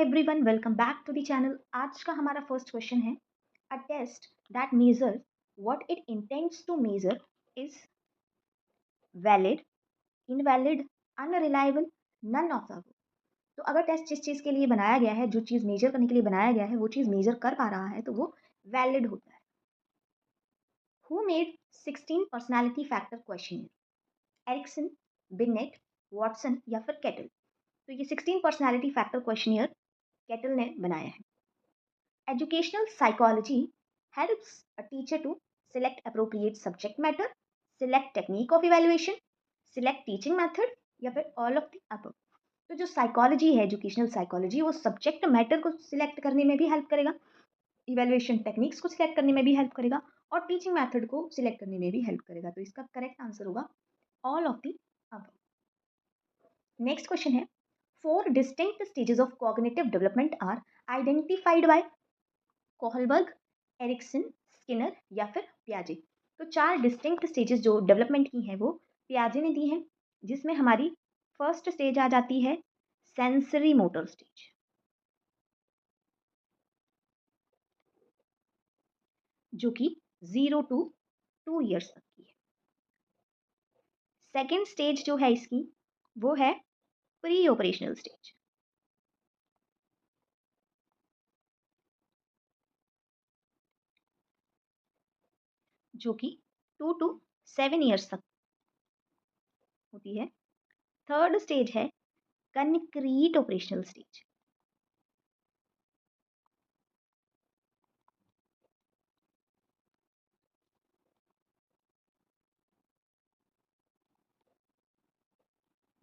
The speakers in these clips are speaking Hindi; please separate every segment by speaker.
Speaker 1: Everyone, welcome back to the channel. आज का हमारा फर्स्ट क्वेश्चन है, a test that measure what it intends to measure is valid, invalid, unreliable, none of the above. तो अगर टेस्ट जिस चीज़ के लिए बनाया गया है, जो चीज़ मेजर करने के लिए बनाया गया है, वो चीज़ मेजर कर पा रहा है तो वो वैलिड होता है। Who made 16 personality factor question? Erikson, Binet, Watson या फिर केटल? तो ये 16 पर्सनैलिटी फैक्टर क्वेश्चनियर केटल ने बनाया है। Educational psychology helps a teacher to select appropriate subject matter, select technique of evaluation, select teaching method या फिर all of the above। तो जो साइकोलॉजी है, एजुकेशनल साइकोलॉजी, वो सब्जेक्ट मैटर को सिलेक्ट करने में भी हेल्प करेगा, इवेल्युएशन टेक्निक्स को सिलेक्ट करने में भी हेल्प करेगा और टीचिंग मेथड को सिलेक्ट करने में भी हेल्प करेगा। तो इसका करेक्ट आंसर होगा all of the above. Next question है, 4 distinct stages of cognitive development are identified by Kohlberg, Erikson, Skinner या फिर पियाजे। तो 4 डिस्टिंक्ट स्टेजेस जो डेवलपमेंट की हैं वो पियाजे ने दी हैं, जिसमें हमारी फर्स्ट स्टेज आ जाती है सेंसरी मोटर स्टेज, जो कि 0 टू 2 ईयर्स तक की है। सेकेंड स्टेज जो है इसकी, वो है प्री ऑपरेशनल स्टेज, जो कि 2 टू 7 ईयर्स तक होती है। थर्ड स्टेज है कंक्रीट ऑपरेशनल स्टेज,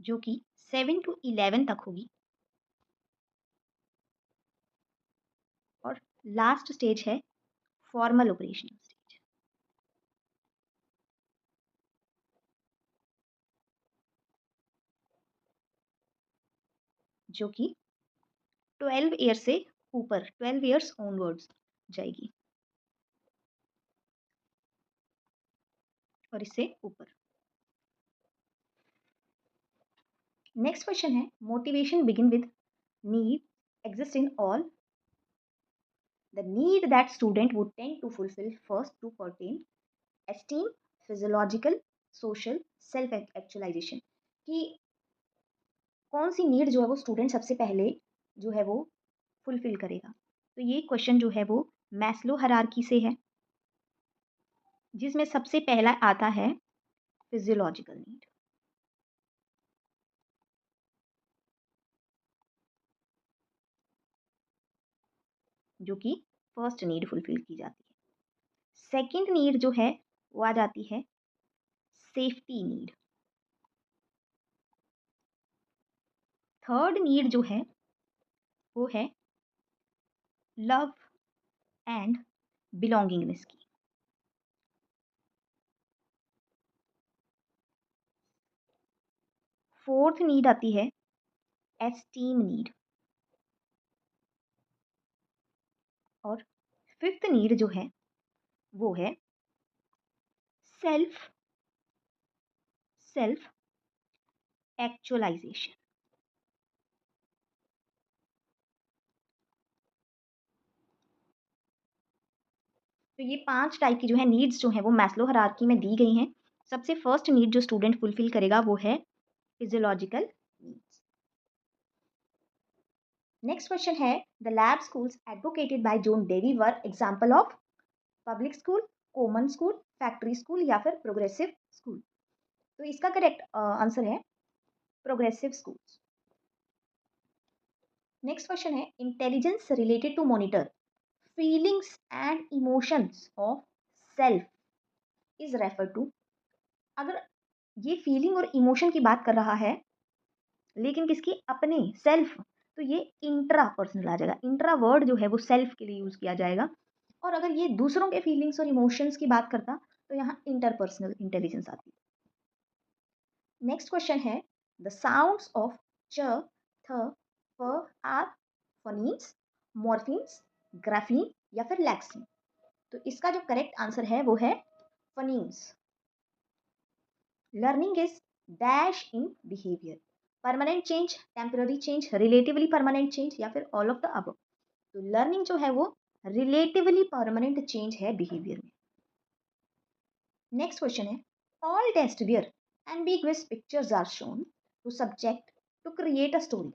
Speaker 1: जो कि 7 टू 11 तक होगी। और लास्ट स्टेज है फॉर्मल ऑपरेशनल स्टेज, जो कि 12 ईयर से ऊपर, 12 ईयर्स ऑनवर्ड्स जाएगी और इससे ऊपर। नेक्स्ट क्वेश्चन है, motivation begin with need exist in all the need that student would tend to fulfil first to pertain esteem, physiological, social, self actualization. कि कौन सी नीड जो है वो स्टूडेंट सबसे पहले जो है वो फुलफिल करेगा। तो ये क्वेश्चन जो है वो मैस्लो हायरार्की से है, जिसमें सबसे पहला आता है फिजियोलॉजिकल नीड, जो कि फर्स्ट नीड फुलफिल की जाती है। सेकंड नीड जो है वो आ जाती है सेफ्टी नीड। थर्ड नीड जो है वो है लव एंड बिलोंगिंगनेस की। फोर्थ नीड आती है एस्टीम नीड। और फिफ्थ नीड जो है वो है सेल्फ सेल्फ एक्चुअलाइजेशन। तो ये 5 टाइप की जो है नीड्स जो है वो मैस्लो हायरार्की में दी गई हैं। सबसे फर्स्ट नीड जो स्टूडेंट फुलफिल करेगा वो है फिजियोलॉजिकल नीड्स। नेक्स्ट क्वेश्चन है, the lab schools advocated by John Dewey were example of public school, common school, factory school या फिर प्रोग्रेसिव स्कूल? तो इसका करेक्ट आंसर है प्रोग्रेसिव स्कूल्स। नेक्स्ट क्वेश्चन है, intelligence related to monitor feelings and emotions of self is refer to. अगर ये फीलिंग और इमोशन की बात कर रहा है, लेकिन किसकी? अपने सेल्फ, तो ये इंट्रा पर्सनल आ जाएगा। इंट्रा वर्ड जो है वो सेल्फ के लिए यूज किया जाएगा। और अगर ये दूसरों के फीलिंग्स और इमोशंस की बात करता तो यहाँ इंटरपर्सनल इंटेलिजेंस आती। नेक्स्ट क्वेश्चन है, द साउंड्स ऑफ च, थ, फ आर फोनीम्स, मॉर्फीम्स, ग्राफीम या फिर लैक्सीम? तो इसका जो करेक्ट आंसर है वो है phonemes. Learning is dash in behaviour, permanent change, temporary change, relatively permanent change या फिर ऑल ऑफ द अबव। तो लर्निंग जो है वो रिलेटिवली परमानेंट चेंज है बिहेवियर में। नेक्स्ट क्वेश्चन है, all test where ambiguous pictures are shown to subject to create a story.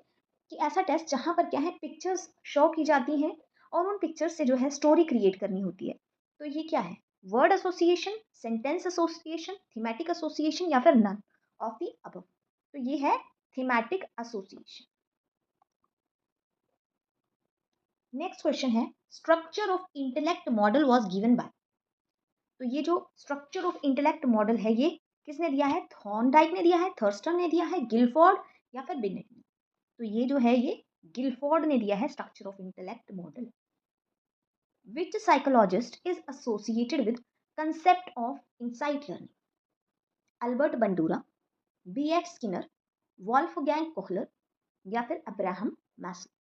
Speaker 1: कि ऐसा टेस्ट जहां पर क्या है, पिक्चर्स शो की जाती हैं और उन पिक्चर्स से जो है स्टोरी क्रिएट करनी होती है। तो ये क्या है, word association, sentence association, thematic association या फिर नन ऑफ द अबव। तो ये है थीमेटिक एसोसिएशन। नेक्स्ट क्वेश्चन है, structure of intellect model was given by. तो ये जो स्ट्रक्चर ऑफ इंटेलेक्ट मॉडल है ये किसने दिया है, थॉर्नडाइक ने दिया है, थर्स्टन ने दिया है, गिलफोर्ड या फिर बिनेट ने। तो ये जो है ये गिलफोर्ड ने दिया है structure of intellect model. Which psychologist is associated with concept of insight learning, Albert Bandura, B F Skinner, Wolfgang Kohler या फिर अब्राहम मैस्लो।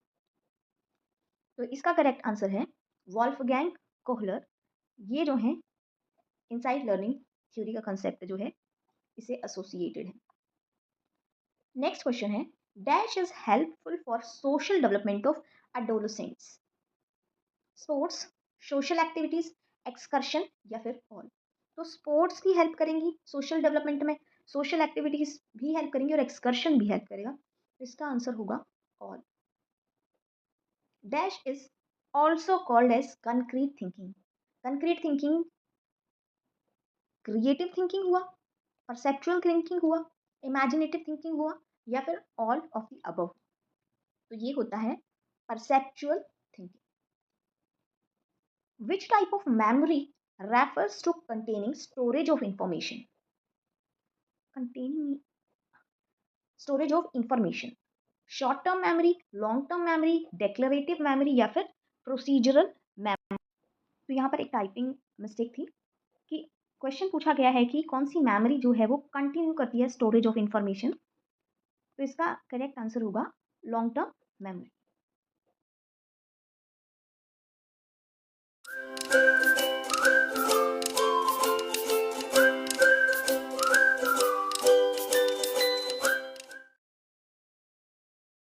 Speaker 1: तो इसका करेक्ट आंसर है वॉल्फगैंग कोहलर। ये जो है इनसाइट लर्निंग थ्योरी का कंसेप्ट जो है इसे एसोसिएटेड है। नेक्स्ट क्वेश्चन है, dash is helpful for social development of adolescents, sports, social activities, excursion या फिर ऑल। तो स्पोर्ट्स भी हेल्प करेंगी सोशल डेवलपमेंट में, सोशल एक्टिविटीज भी हेल्प करेंगी और एक्सकर्शन भी हेल्प करेगा। तो इसका आंसर होगा all. Dash is also called as concrete thinking. Concrete thinking creative thinking हुआ, परसेप्चुअल थिंकिंग हुआ, इमेजिनेटिव थिंकिंग हुआ या फिर ऑल ऑफ द अबव। तो ये होता है perceptual thinking. Which type of memory refers to containing storage of information, containing storage of information, short term memory, long term memory, declarative memory या फिर प्रोसीजरल मेमोरी। तो यहाँ पर एक टाइपिंग मिस्टेक थी कि क्वेश्चन पूछा गया है कि कौन सी मेमोरी जो है वो कंटिन्यू करती है स्टोरेज ऑफ इंफॉर्मेशन। तो इसका करेक्ट आंसर होगा लॉन्ग टर्म मेमोरी।